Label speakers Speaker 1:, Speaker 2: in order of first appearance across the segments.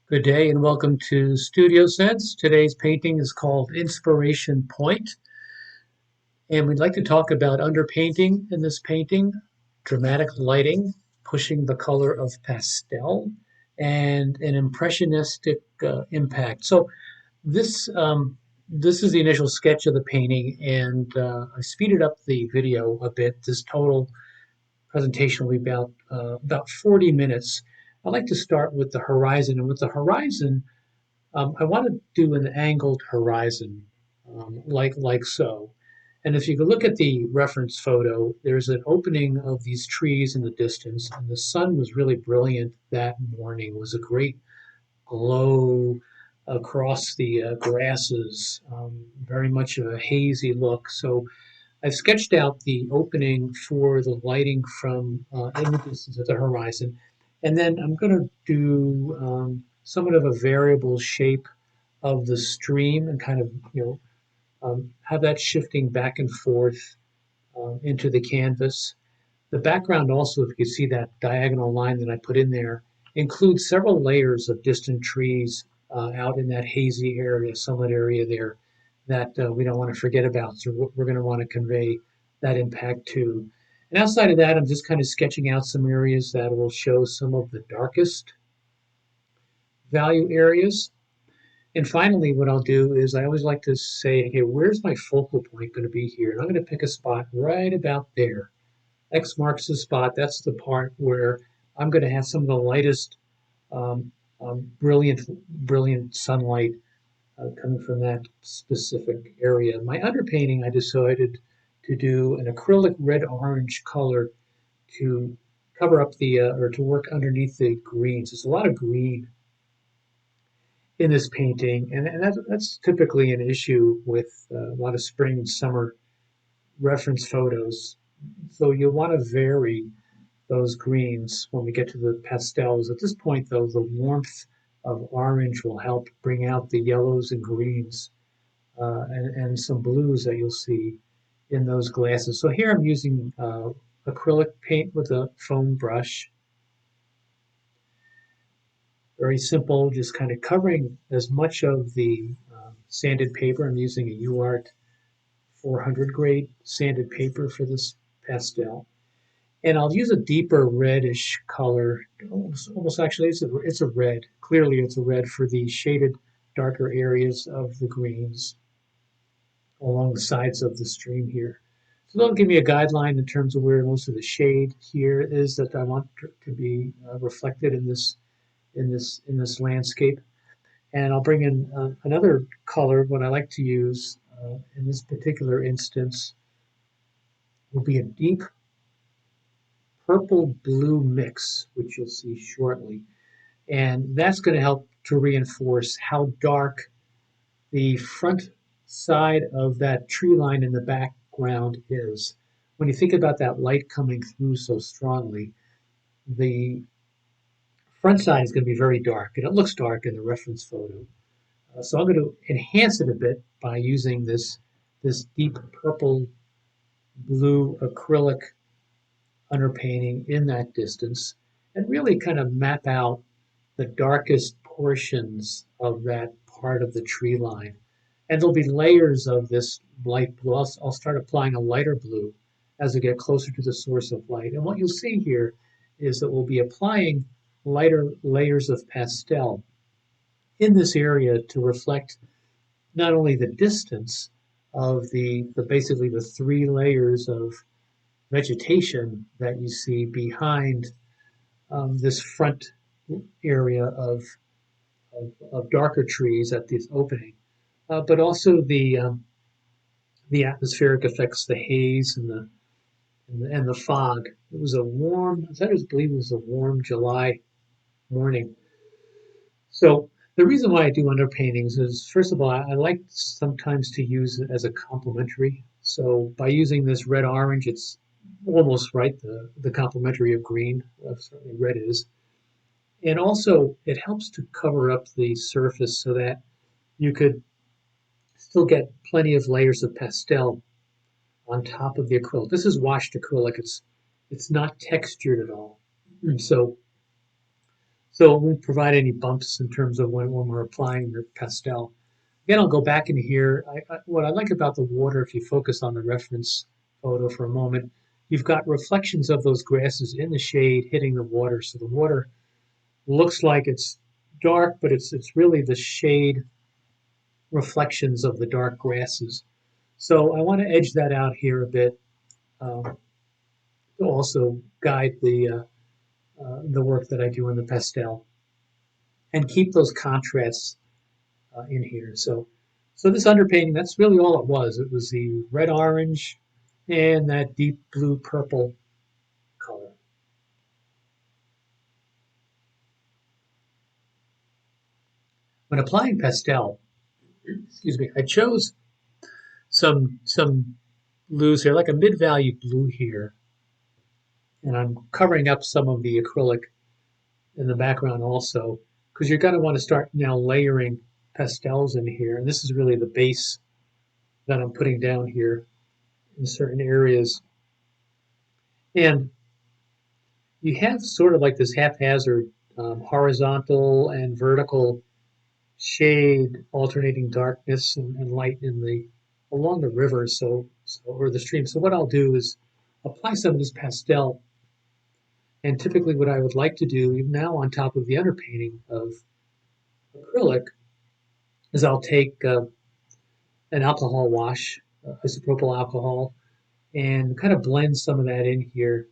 Speaker 1: Good day and welcome to StudioSense. Today's painting is called Inspiration Point, and we'd like to talk about underpainting in this painting, dramatic lighting, pushing the color of pastel, and an impressionistic impact. So this is the initial sketch of the painting, and I speeded up the video a bit. This total presentation will be about 40 minutes. I'd like to start with the horizon, and with the horizon, I want to do an angled horizon, like so. And if you could look at the reference photo, there's an opening of these trees in the distance, and the sun was really brilliant that morning. It was a great glow across the grasses, very much of a hazy look. So I've sketched out the opening for the lighting from in the distance at the horizon, and then I'm going to do somewhat of a variable shape of the stream and kind of have that shifting back and forth into the canvas. The background also, if you can see that diagonal line that I put in there, includes several layers of distant trees out in that hazy area, sunlit area there that we don't want to forget about. So we're going to want to convey that impact too. And outside of that, I'm just kind of sketching out some areas that will show some of the darkest value areas. And finally, what I'll do is I always like to say, okay, where's my focal point going to be here? And I'm going to pick a spot right about there. X marks the spot. That's the part where I'm going to have some of the lightest, brilliant sunlight coming from that specific area. My underpainting, I decided to do an acrylic red-orange color to cover up the, or to work underneath the greens. There's a lot of green in this painting, and that's typically an issue with a lot of spring and summer reference photos. So you'll want to vary those greens when we get to the pastels. At this point, though, the warmth of orange will help bring out the yellows and greens and some blues that you'll see in those glasses. So here I'm using acrylic paint with a foam brush. Very simple, just kind of covering as much of the sanded paper. I'm using a UART 400 grade sanded paper for this pastel. And I'll use a deeper reddish color, almost actually it's a red. Clearly it's a red for the shaded darker areas of the greens along the sides of the stream here. So that'll give me a guideline in terms of where most of the shade here is that I want to be reflected in this landscape. And I'll bring in another color. What I like to use in this particular instance will be a deep purple-blue mix, which you'll see shortly. And that's going to help to reinforce how dark the front side of that tree line in the background is. When you think about that light coming through so strongly, the front side is going to be very dark, and it looks dark in the reference photo. So I'm going to enhance it a bit by using this deep purple blue acrylic underpainting in that distance and really kind of map out the darkest portions of that part of the tree line. And there'll be layers of this light blue. I'll start applying a lighter blue as I get closer to the source of light. And what you'll see here is that we'll be applying lighter layers of pastel in this area to reflect not only the distance of the basically the three layers of vegetation that you see behind this front area of darker trees at this opening, but also the atmospheric effects, the haze and the fog. It was a warm, I believe it was a warm July morning. So the reason why I do underpaintings is, first of all, I like sometimes to use it as a complementary. So by using this red-orange, it's almost right, the complementary of green, certainly red is. And also, it helps to cover up the surface so that you could still get plenty of layers of pastel on top of the acrylic. This is washed acrylic. It's not textured at all. So so it won't provide any bumps in terms of when we're applying the pastel. Again, I'll go back in here. What I like about the water, if you focus on the reference photo for a moment, you've got reflections of those grasses in the shade hitting the water. So the water looks like it's dark, but it's really the shade reflections of the dark grasses. So I want to edge that out here a bit to also guide the work that I do in the pastel and keep those contrasts in here. So this underpainting, that's really all it was. It was the red orange and that deep blue purple color. When applying pastel, excuse me, I chose some blues here, like a mid-value blue here, and I'm covering up some of the acrylic in the background also, because you're going to want to start now layering pastels in here. And this is really the base that I'm putting down here in certain areas. And you have sort of like this haphazard horizontal and vertical shade alternating darkness and light in the along the river or the stream. So what I'll do is apply some of this pastel, and typically what I would like to do even now on top of the underpainting of acrylic is I'll take an alcohol wash, isopropyl alcohol, and kind of blend some of that in here,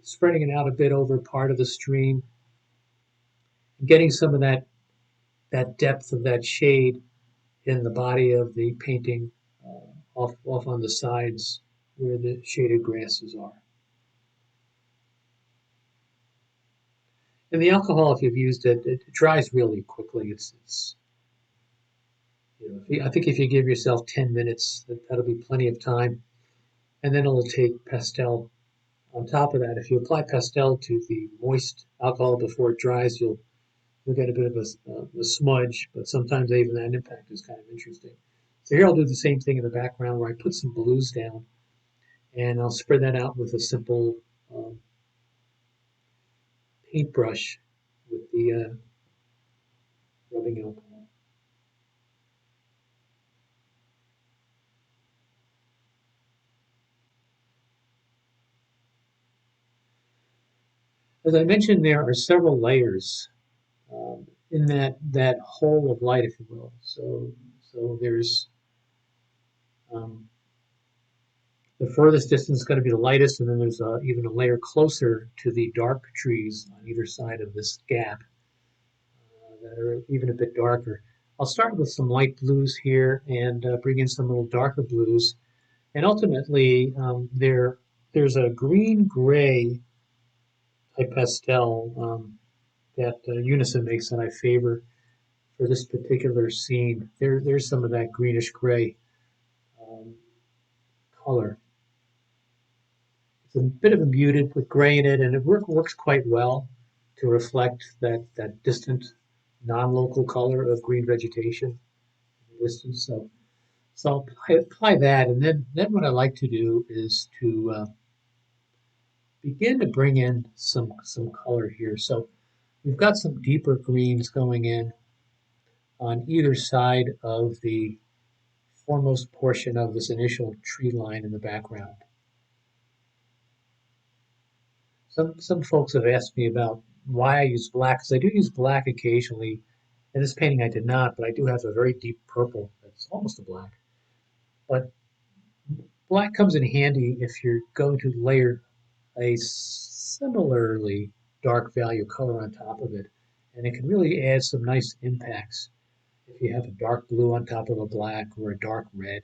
Speaker 1: spreading it out a bit over part of the stream, getting some of that depth of that shade in the body of the painting off on the sides where the shaded grasses are. And the alcohol, if you've used it, it dries really quickly. It's I think if you give yourself 10 minutes, that'll be plenty of time. And then it'll take pastel on top of that. If you apply pastel to the moist alcohol before it dries, you'll get a bit of a smudge, but sometimes even that impact is kind of interesting. So here I'll do the same thing in the background where I put some blues down, and I'll spread that out with a simple paintbrush with the rubbing alcohol. As I mentioned, there are several layers in that hole of light, if you will. So there's um, the furthest distance is going to be the lightest, and then there's even a layer closer to the dark trees on either side of this gap that are even a bit darker. I'll start with some light blues here and bring in some little darker blues. And ultimately, there's a green-gray type pastel that Unison makes that I favor for this particular scene. There's some of that greenish-gray um, color. It's a bit of a muted with gray in it, and it works quite well to reflect that distant, non-local color of green vegetation in the distance. So I'll apply that, and then what I like to do is to begin to bring in some color here. So we've got some deeper greens going in on either side of the foremost portion of this initial tree line in the background. Some folks have asked me about why I use black, because I do use black occasionally. In this painting I did not, but I do have a very deep purple that's almost a black. But black comes in handy if you're going to layer a similarly dark value color on top of it. And it can really add some nice impacts if you have a dark blue on top of a black or a dark red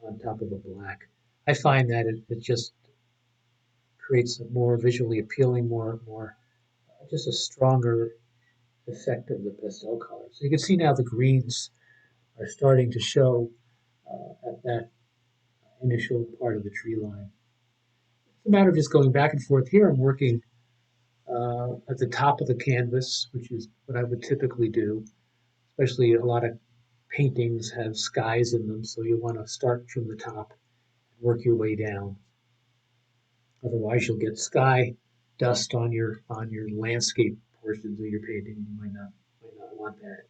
Speaker 1: on top of a black. I find that it just creates a more visually appealing, more just a stronger effect of the pastel color. So you can see now the greens are starting to show at that initial part of the tree line. It's a matter of just going back and forth here. I'm working at the top of the canvas, which is what I would typically do, especially a lot of paintings have skies in them, so you want to start from the top and work your way down. Otherwise, you'll get sky dust on your landscape portions of your painting. You might not want that.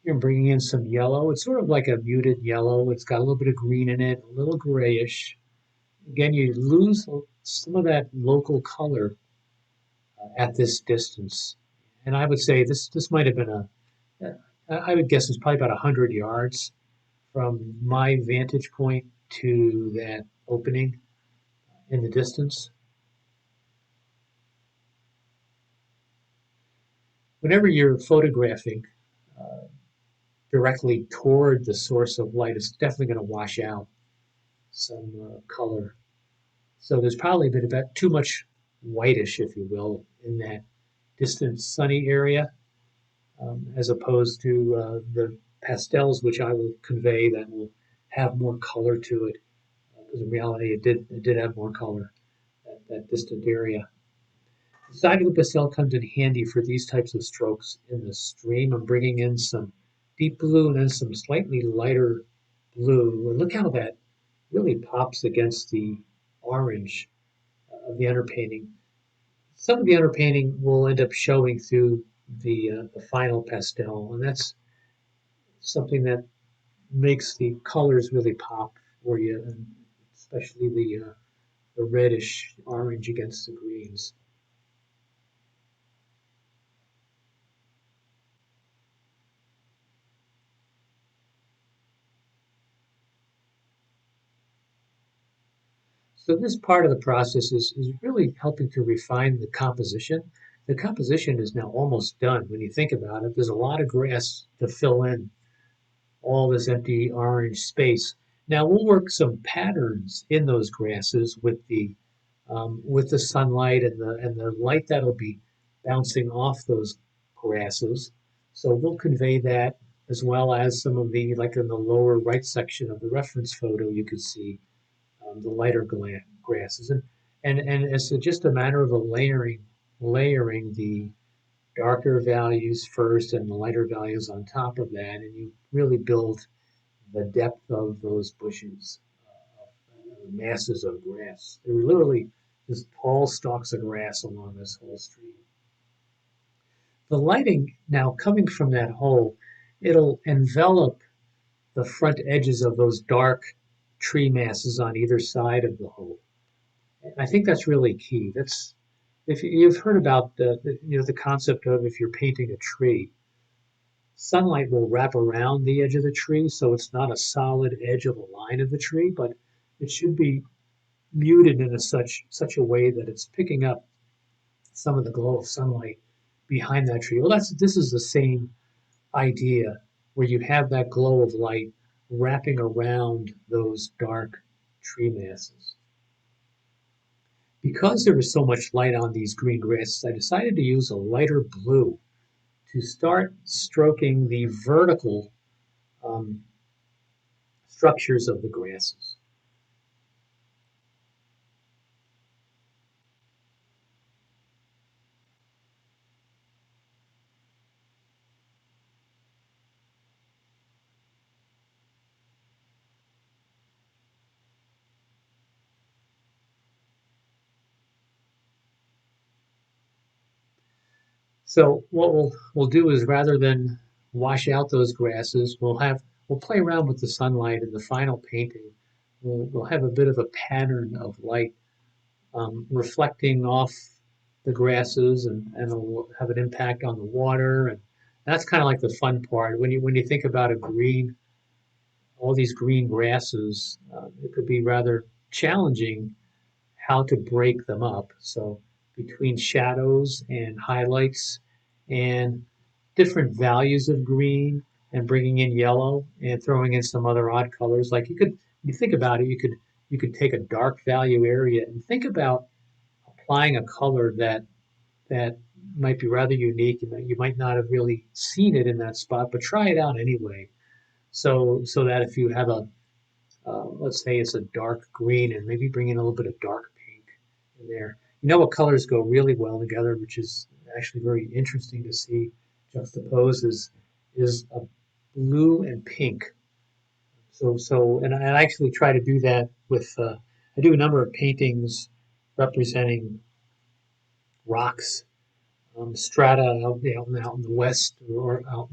Speaker 1: Here I'm bringing in some yellow. It's sort of like a muted yellow. It's got a little bit of green in it, a little grayish. Again, you lose some of that local color at this distance. And I would say this might have been I would guess it's probably about 100 yards from my vantage point to that opening in the distance. Whenever you're photographing uh, directly toward the source of light, it's definitely going to wash out some color. So there's probably been about too much whitish, if you will, in that distant sunny area, as opposed to the pastels, which I will convey that will have more color to it. Because in reality, it did have more color that distant area. The side of the pastel comes in handy for these types of strokes in the stream. I'm bringing in some deep blue and then some slightly lighter blue. And look how that really pops against the orange of the underpainting. Some of the underpainting will end up showing through the final pastel, and that's something that makes the colors really pop for you, and especially the reddish orange against the greens. So this part of the process is really helping to refine the composition. The composition is now almost done when you think about it. There's a lot of grass to fill in all this empty orange space. Now we'll work some patterns in those grasses with the sunlight and the light that'll be bouncing off those grasses. So we'll convey that as well as some of the like in the lower right section of the reference photo you can see the lighter grasses and it's just a matter of a layering the darker values first and the lighter values on top of that, and you really build the depth of those bushes, masses of grass. There were literally just tall stalks of grass along this whole stream. The lighting now coming from that hole, it'll envelop the front edges of those dark tree masses on either side of the hole. I think that's really key. That's if you've heard about the concept of if you're painting a tree, sunlight will wrap around the edge of the tree, so it's not a solid edge of a line of the tree, but it should be muted in such a way that it's picking up some of the glow of sunlight behind that tree. Well, this is the same idea where you have that glow of light wrapping around those dark tree masses. Because there was so much light on these green grasses, I decided to use a lighter blue to start stroking the vertical um, structures of the grasses. So what we'll do is rather than wash out those grasses, we'll play around with the sunlight in the final painting. We'll have a bit of a pattern of light reflecting off the grasses and it'll have an impact on the water, and that's kind of like the fun part when you think about a green all these green grasses. It could be rather challenging how to break them up. So between shadows and highlights and different values of green and bringing in yellow and throwing in some other odd colors, like you think about it, you could take a dark value area and think about applying a color that might be rather unique and that you might not have really seen it in that spot, but try it out anyway. So that if you have let's say it's a dark green and maybe bring in a little bit of dark pink in there. You know what colors go really well together, which is actually very interesting to see juxtaposed is a blue and pink. And I actually try to do that with, I do a number of paintings representing rocks, strata out in the west or up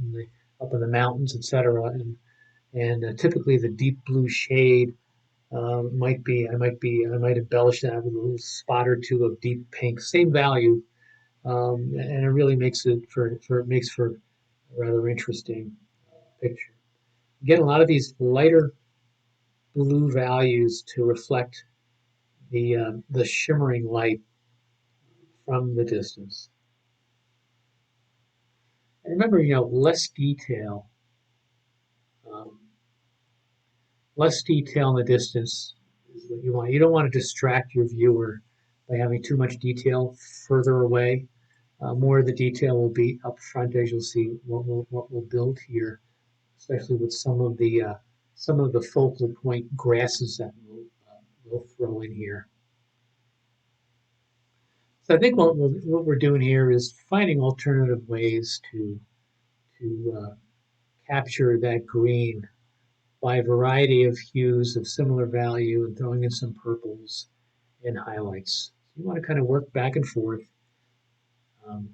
Speaker 1: in the mountains, etc. And typically the deep blue shade I might embellish that with a little spot or two of deep pink, same value, and it really makes it makes for a rather interesting picture. Get a lot of these lighter blue values to reflect the shimmering light from the distance. And remember, less detail, um, less detail in the distance is what you want. You don't want to distract your viewer by having too much detail further away. More of the detail will be up front, as you'll see what we'll build here, especially with some of the focal point grasses that we'll throw in here. So I think what we're doing here is finding alternative ways to capture that green by a variety of hues of similar value and throwing in some purples and highlights. So you want to kind of work back and forth. Um,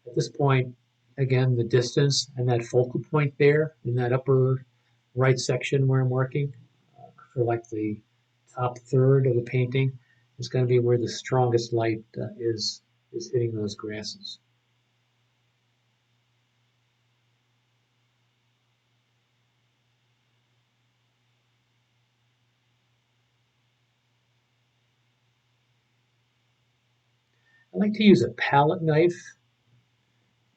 Speaker 1: at this point, again, the distance and that focal point there in that upper right section where I'm working for like the top third of the painting is going to be where the strongest light is hitting those grasses. I like to use a palette knife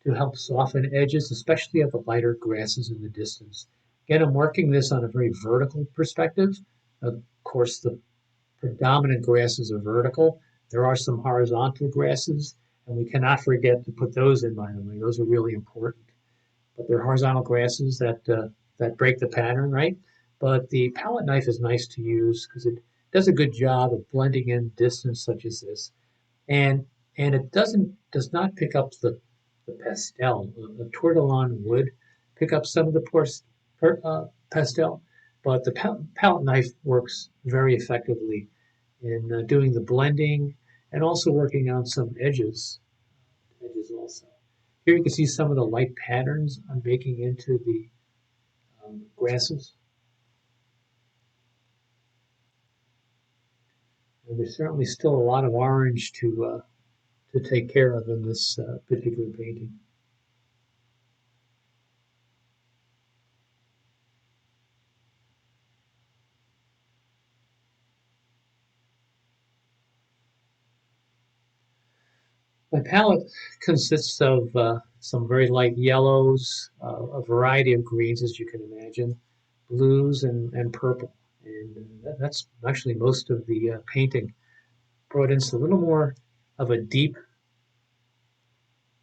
Speaker 1: to help soften edges, especially of the lighter grasses in the distance. Again, I'm working this on a very vertical perspective. Of course, the predominant grasses are vertical. There are some horizontal grasses, and we cannot forget to put those in, by the way. Those are really important. But they're horizontal grasses that break the pattern, right? But the palette knife is nice to use because it does a good job of blending in distance such as this, and it does not pick up the pastel. The tortillon would pick up some of the pastel, but the palette knife works very effectively in doing the blending and also working on some edges also. Here you can see some of the light patterns I'm making into the grasses. And there's certainly still a lot of orange to take care of in this particular painting. My palette consists of some very light yellows, a variety of greens, as you can imagine, blues and purple. And that's actually most of the painting. Brought in a little more of a deep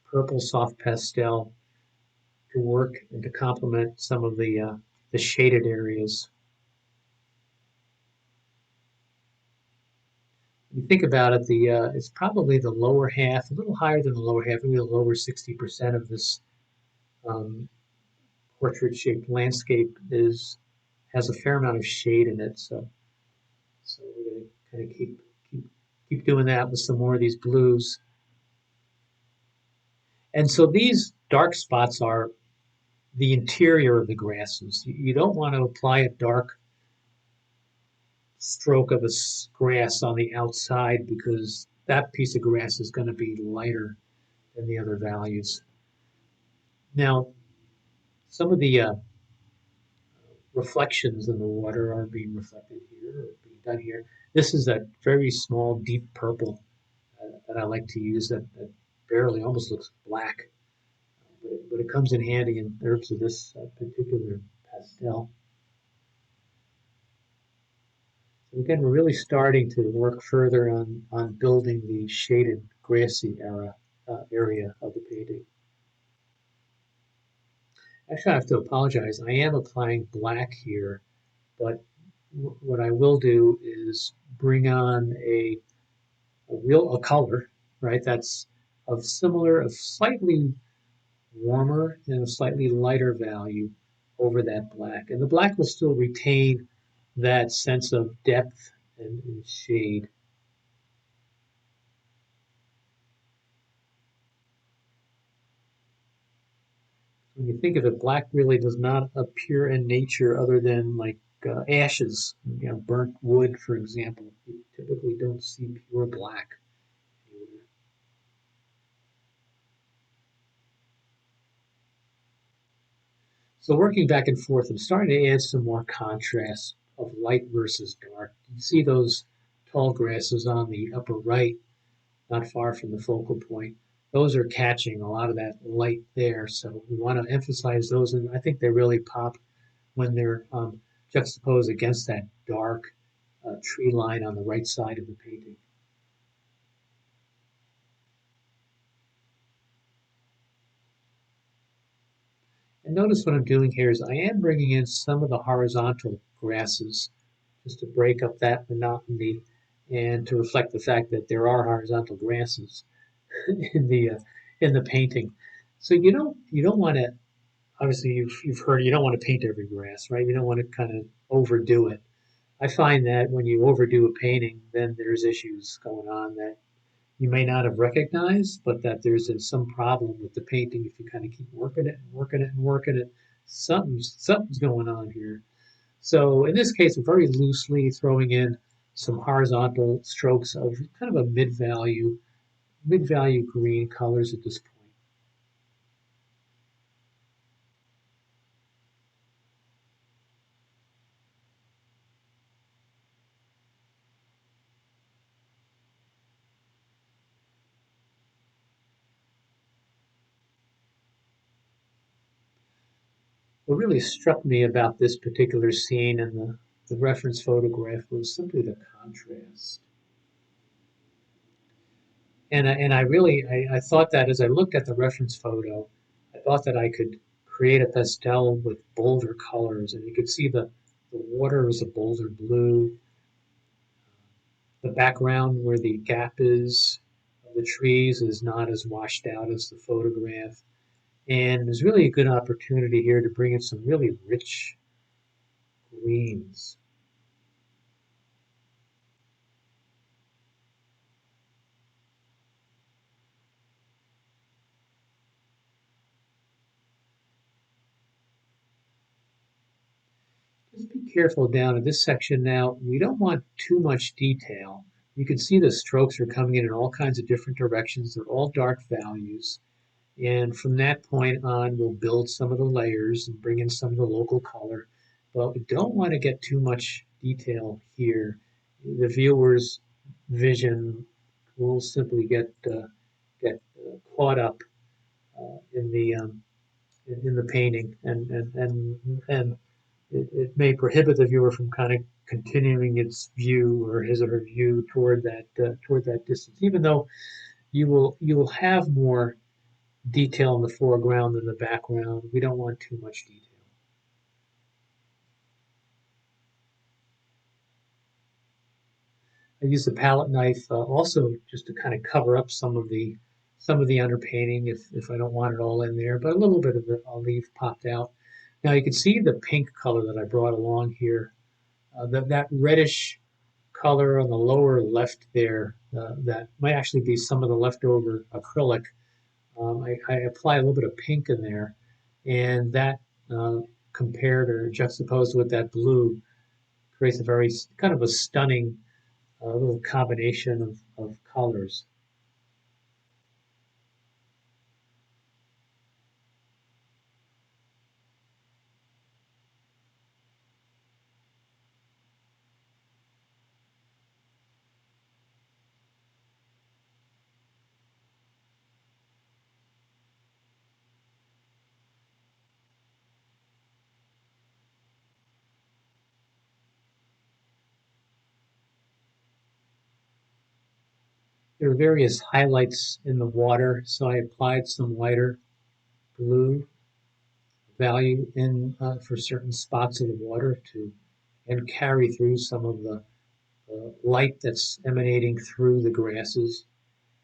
Speaker 1: purple soft pastel to work and to complement some of the shaded areas. When you think about it, it's probably the lower half, a little higher than the lower half, maybe the lower 60% of this um, portrait-shaped landscape has a fair amount of shade in it. So we're going to kind of keep doing that with some more of these blues. And so these dark spots are the interior of the grasses. You don't want to apply a dark stroke of a grass on the outside because that piece of grass is going to be lighter than the other values. Now, some of the reflections in the water are being reflected here, or being done here. This is a very small, deep purple that I like to use that barely almost looks black, but it comes in handy in terms of this particular pastel. So again, we're really starting to work further on building the shaded grassy area of the painting. Actually, I have to apologize. I am applying black here, but what I will do is bring on a color, right? That's of slightly warmer and a slightly lighter value over that black. And the black will still retain that sense of depth and shade. When you think of it, black really does not appear in nature other than like ashes, burnt wood, for example. You typically don't see pure black anywhere. So working back and forth, I'm starting to add some more contrast of light versus dark. You see those tall grasses on the upper right, not far from the focal point. Those are catching a lot of that light there, so we want to emphasize those, and I think they really pop when they're juxtaposed against that dark tree line on the right side of the painting. And notice what I'm doing here is I am bringing in some of the horizontal grasses just to break up that monotony and to reflect the fact that there are horizontal grasses in the painting. So you don't want to, obviously you've heard, you don't want to paint every grass, right? You don't want to kind of overdo it. I find that when you overdo a painting, then there's issues going on that you may not have recognized, but that there's some problem with the painting if you kind of keep working it and working it and working it. Something's going on here. So in this case, we're very loosely throwing in some horizontal strokes of kind of a mid-value green colors at this point. What really struck me about this particular scene and the reference photograph was simply the contrast. And I really I thought that as I looked at the reference photo, I thought that I could create a pastel with bolder colors, and you could see the water is a bolder blue, the background where the gap is of the trees is not as washed out as the photograph, and there's really a good opportunity here to bring in some really rich greens. Just be careful down in this section now. We don't want too much detail. You can see the strokes are coming in all kinds of different directions. They're all dark values. And from that point on, we'll build some of the layers and bring in some of the local color. But we don't want to get too much detail here. The viewer's vision will simply get caught up in the painting, and it may prohibit the viewer from kind of continuing its view or his or her view toward that distance. Even though you will have more detail in the foreground than the background, we don't want too much detail. I use the palette knife also just to kind of cover up some of the underpainting if I don't want it all in there, but a little bit of it I'll leave popped out. Now you can see the pink color that I brought along here. That reddish color on the lower left there, that might actually be some of the leftover acrylic. I apply a little bit of pink in there, and that compared or juxtaposed with that blue creates a very kind of a stunning little combination of colors. There are various highlights in the water, so I applied some lighter blue value in for certain spots of the water to and carry through some of the light that's emanating through the grasses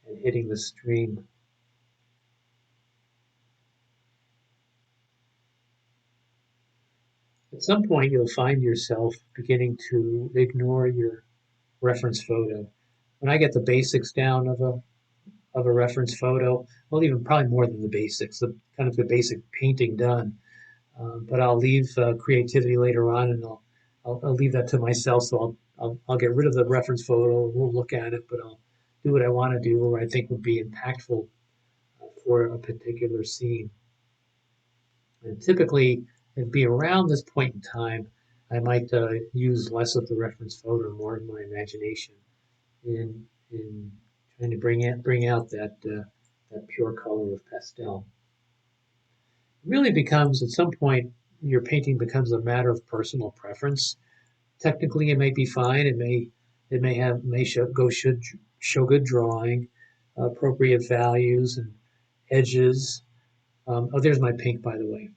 Speaker 1: and hitting the stream. At some point, you'll find yourself beginning to ignore your reference photo. When I get the basics down of a reference photo, well, even probably more than the basics, the kind of the basic painting done. But I'll leave creativity later on, and I'll leave that to myself. So I'll get rid of the reference photo. We'll look at it, but I'll do what I want to do, or I think would be impactful for a particular scene. And typically, it'd be around this point in time, I might use less of the reference photo, more of my imagination in trying to bring out that pure color of pastel. It really becomes at some point your painting becomes a matter of personal preference. Technically, it may be fine. It may show good drawing, appropriate values and edges. Oh, there's my pink, by the way.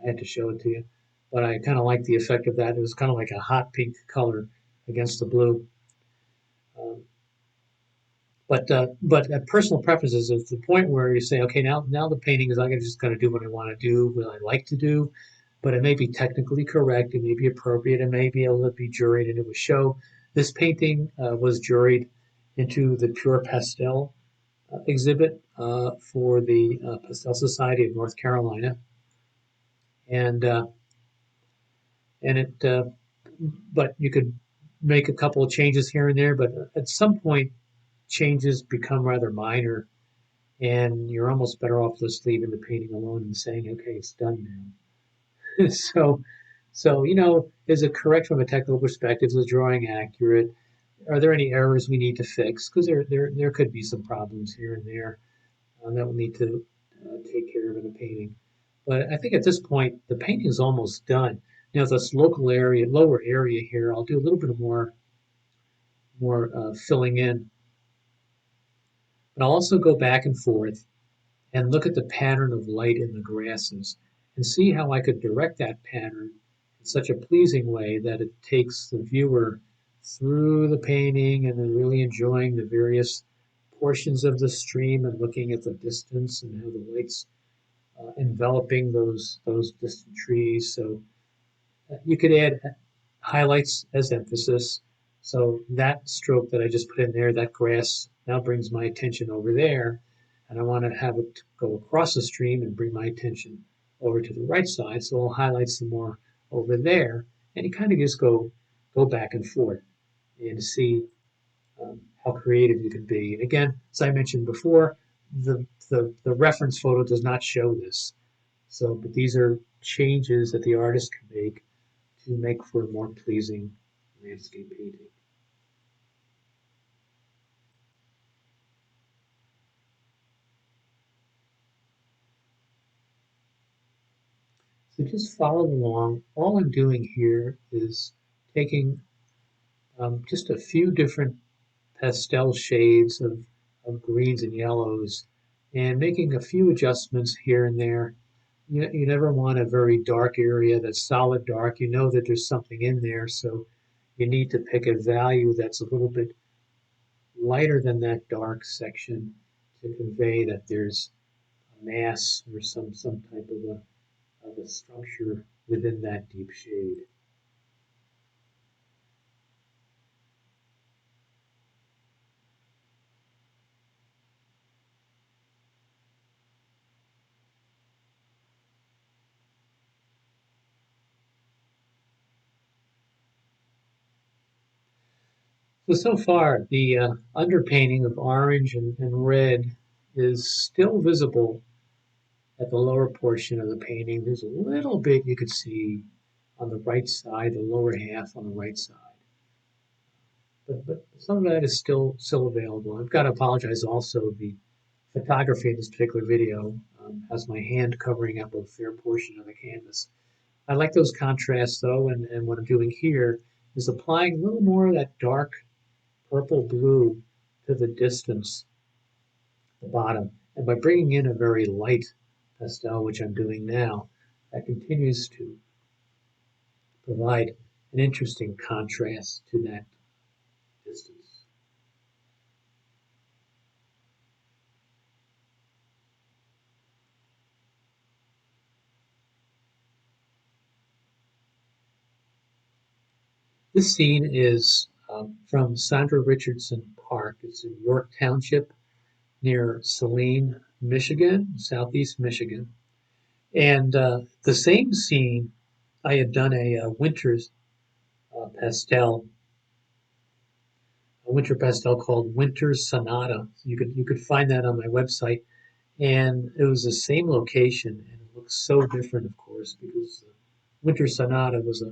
Speaker 1: I had to show it to you, but I kind of like the effect of that. It was kind of like a hot pink color against the blue. Um, but personal preferences is the point where you say, okay, now the painting is I'm just going to do what I want to do, what I like to do, but it may be technically correct, it may be appropriate, it may be able to be juried, and it would show. This painting was juried into the Pure Pastel exhibit for the Pastel Society of North Carolina, and uh, and it but you could make a couple of changes here and there, but at some point changes become rather minor, and you're almost better off just leaving the painting alone and saying, okay, it's done now. So is it correct from a technical perspective? Is the drawing accurate? Are there any errors we need to fix? Because there could be some problems here and there that we'll need to take care of in a painting. But I think at this point, the painting is almost done. Now, this lower area here, I'll do a little bit more filling in. But I'll also go back and forth and look at the pattern of light in the grasses and see how I could direct that pattern in such a pleasing way that it takes the viewer through the painting and then really enjoying the various portions of the stream and looking at the distance and how the light's enveloping those distant trees. So you could add highlights as emphasis. So that stroke that I just put in there, that grass, now brings my attention over there. And I want to have it go across the stream and bring my attention over to the right side. So I'll highlight some more over there. And you kind of just go back and forth and see how creative you can be. And again, as I mentioned before, the reference photo does not show this. So, but these are changes that the artist can make to make for a more pleasing landscape painting. So just follow along. All I'm doing here is taking just a few different pastel shades of greens and yellows and making a few adjustments here and there. You never want a very dark area that's solid dark. You know that there's something in there, so you need to pick a value that's a little bit lighter than that dark section to convey that there's a mass or some type of a structure within that deep shade. So far, the underpainting of orange and red is still visible at the lower portion of the painting. There's a little bit you could see on the right side, the lower half on the right side. But some of that is still available. I've got to apologize also. The photography in this particular video has my hand covering up a fair portion of the canvas. I like those contrasts though, and what I'm doing here is applying a little more of that dark purple blue to the distance, the bottom. And by bringing in a very light pastel, which I'm doing now, that continues to provide an interesting contrast to that distance. This scene is from Sandra Richardson Park. It's in York Township near Saline, Michigan, southeast Michigan. And the same scene, I had done a winter's pastel, a winter pastel called Winter Sonata. You could find that on my website, and it was the same location, and it looks so different, of course, because Winter Sonata was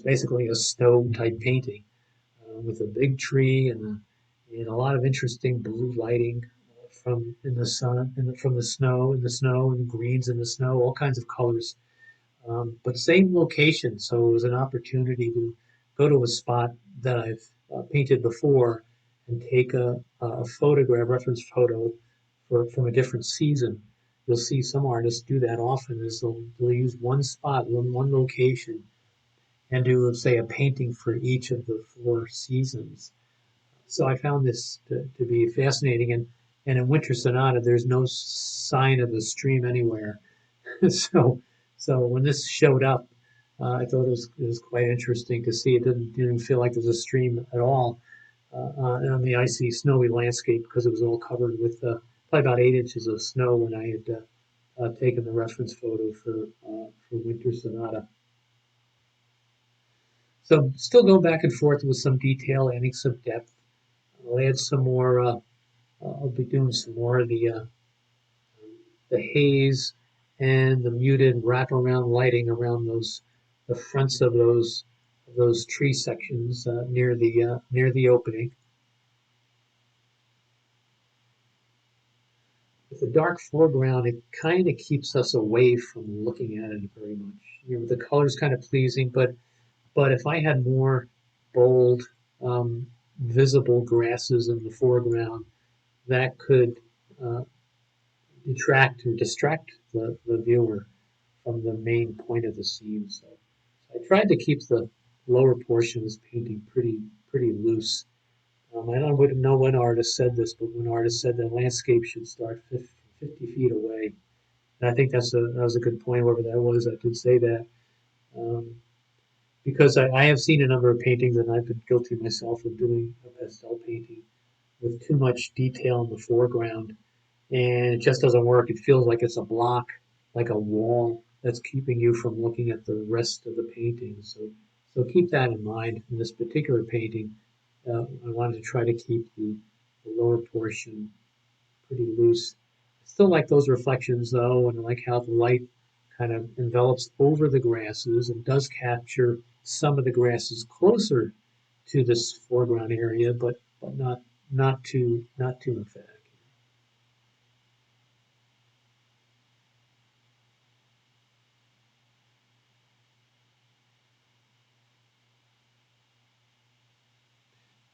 Speaker 1: basically a snow type painting with a big tree and a lot of interesting blue lighting from in the sun and from the snow and greens in the snow, all kinds of colors. But same location, so it was an opportunity to go to a spot that I've painted before and take a photograph, reference photo from a different season. You'll see some artists do that often, is they'll use one spot, one location, and do, say, a painting for each of the four seasons. So I found this to be fascinating. And in Winter Sonata, there's no sign of a stream anywhere. so so when this showed up, I thought it was quite interesting to see. It didn't feel like there was a stream at all on the icy, snowy landscape because it was all covered with probably about 8 inches of snow when I had taken the reference photo for Winter Sonata. So still go back and forth with some detail, adding some depth. I'll add some more. I'll be doing some more of the haze and the muted wraparound lighting around the fronts of those tree sections near the opening. With a dark foreground, it kind of keeps us away from looking at it very much. The color's kind of pleasing, but if I had more bold, visible grasses in the foreground, that could uh, detract or distract the viewer from the main point of the scene. So I tried to keep the lower portion of this painting pretty loose. I wouldn't know when artist said this, but one artist said that landscape should start 50 feet away. And I think that was a good point, whoever that was that did say that. Um, because I have seen a number of paintings, and I've been guilty myself of doing a pastel painting with too much detail in the foreground, and it just doesn't work. It feels like it's a block, like a wall that's keeping you from looking at the rest of the painting. So keep that in mind. In this particular painting, I wanted to try to keep the lower portion pretty loose. I still like those reflections though, and I like how the light kind of envelops over the grasses and does capture some of the grasses closer to this foreground area, but not too emphatic.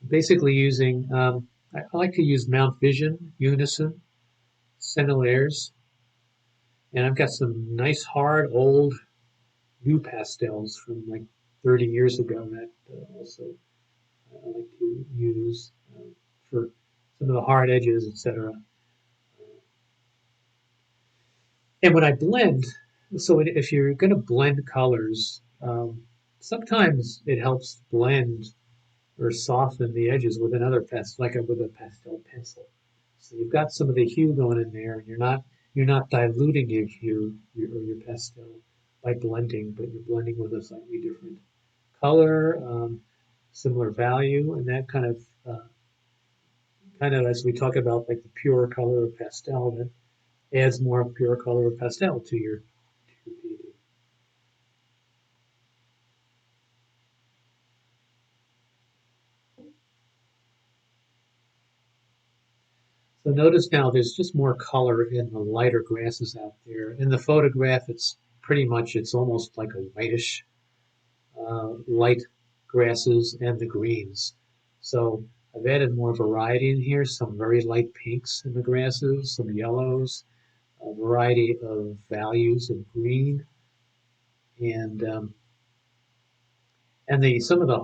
Speaker 1: Basically using, I like to use Mount Vision, Unison, Senneliers, and I've got some nice hard old new pastels from like 30 years ago that also I like to use for some of the hard edges, etc. And when I blend, so if you're going to blend colors, sometimes it helps blend or soften the edges with another pastel, like with a pastel pencil. So you've got some of the hue going in there, and you're not diluting your hue or your pastel by blending, but you're blending with a slightly different color, similar value, and that kind of as we talk about like the pure color of pastel, that adds more pure color of pastel to your painting. So notice now there's just more color in the lighter grasses out there. In the photograph, it's almost like a whitish light grasses and the greens. So I've added more variety in here, some very light pinks in the grasses, some yellows, a variety of values of green, and some of the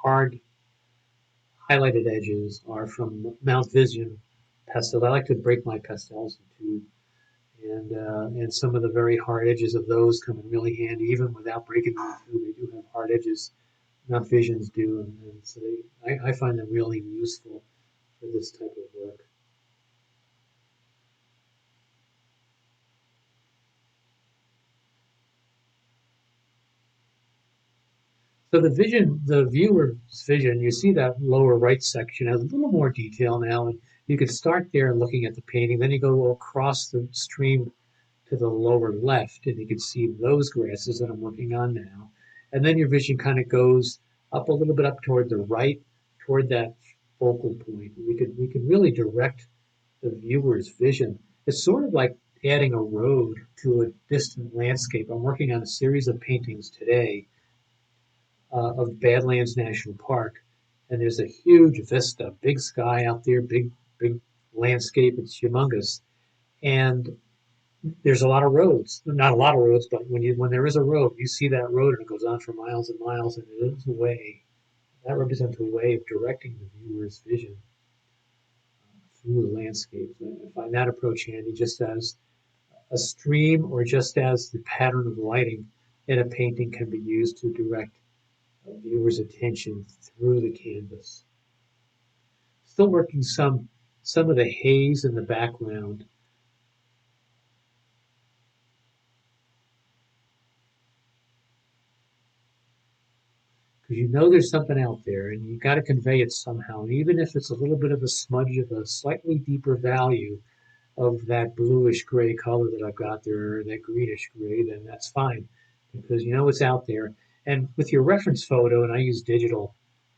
Speaker 1: hard highlighted edges are from Mount Vision pastel. I like to break my pastels into, and some of the very hard edges of those come in really handy, even without breaking them through. They do have hard edges enough visions do, and so I find them really useful for this type of work. So the viewer's vision, you see that lower right section has a little more detail now, and you can start there looking at the painting. Then you go across the stream to the lower left, and you can see those grasses that I'm working on now. And then your vision kind of goes up a little bit up toward the right, toward that focal point. We could really direct the viewer's vision. It's sort of like adding a road to a distant landscape. I'm working on a series of paintings today of Badlands National Park, and there's a huge vista, big sky out there, big landscape. It's humongous, and there's a lot of roads. Not a lot of roads, but when there is a road, you see that road and it goes on for miles and miles, and it is a way. That represents a way of directing the viewer's vision through the landscape. I find that approach handy, just as a stream or just as the pattern of lighting in a painting can be used to direct a viewer's attention through the canvas. Still working some of the haze in the background. Because you know there's something out there and you got to convey it somehow. And even if it's a little bit of a smudge of a slightly deeper value of that bluish gray color that I've got there, or that greenish gray, then that's fine because you know it's out there. And with your reference photo, and I use digital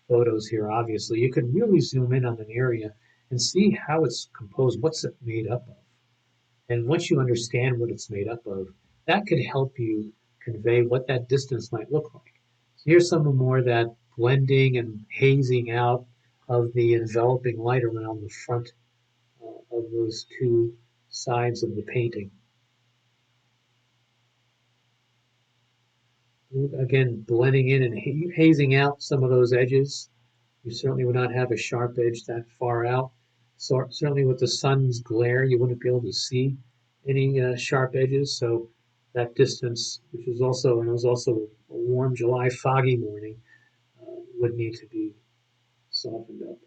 Speaker 1: photos here, obviously, you can really zoom in on an area and see how it's composed, what's it made up of. And once you understand what it's made up of, that could help you convey what that distance might look like. So here's some more of that blending and hazing out of the enveloping light around the front of those two sides of the painting. Again, blending in and hazing out some of those edges. You certainly would not have a sharp edge that far out. So certainly with the sun's glare, you wouldn't be able to see any sharp edges. So that distance, which is also, and it was also a warm July foggy morning, would need to be softened up.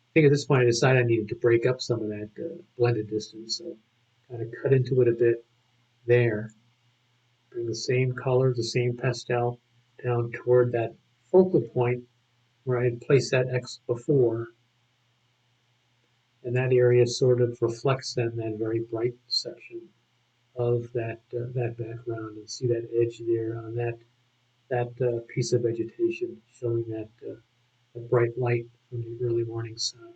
Speaker 1: I think at this point I decided I needed to break up some of that blended distance. So kind of cut into it a bit there. Bring the same color, the same pastel down toward that focal point where I had placed that X before. And that area sort of reflects then that very bright section of that background, and see that edge there on that piece of vegetation showing that bright light from the early morning sun.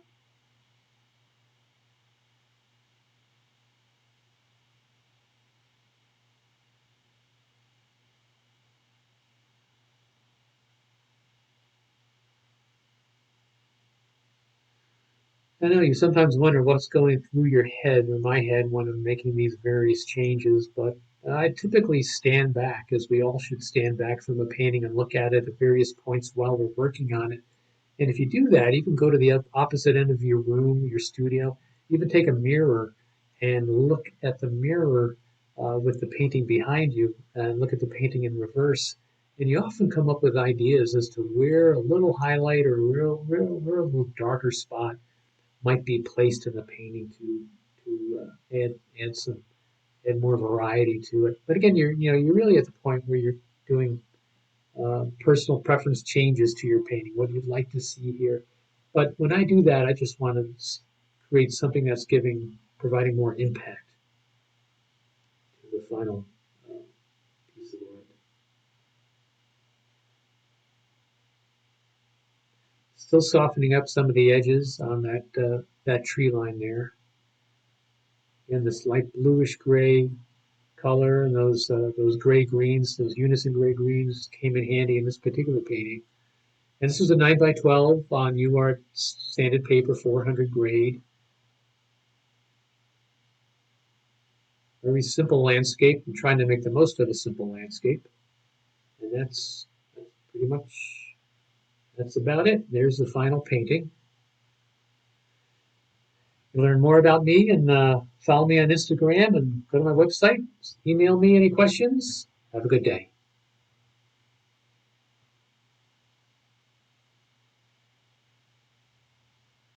Speaker 1: I know you sometimes wonder what's going through your head or my head when I'm making these various changes, but I typically stand back, as we all should stand back from a painting and look at it at various points while we're working on it. And if you do that, even go to the opposite end of your room, your studio, even take a mirror and look at the mirror with the painting behind you and look at the painting in reverse. And you often come up with ideas as to where a little highlight or where a little darker spot might be placed in the painting to add more variety to it. But again, you're really at the point where you're doing personal preference changes to your painting, what you'd like to see here. But when I do that, I just want to create something that's providing more impact to the final uh, piece of art. Still softening up some of the edges on that tree line there. And this light bluish gray color and those gray greens, those unison gray greens came in handy in this particular painting. And this is a 9 by 12 on UART sanded paper, 400 grade. Very simple landscape. I'm trying to make the most of a simple landscape. And that's pretty much, that's about it. There's the final painting. You learn more about me and follow me on Instagram and go to my website. Email me any questions. Have a good day.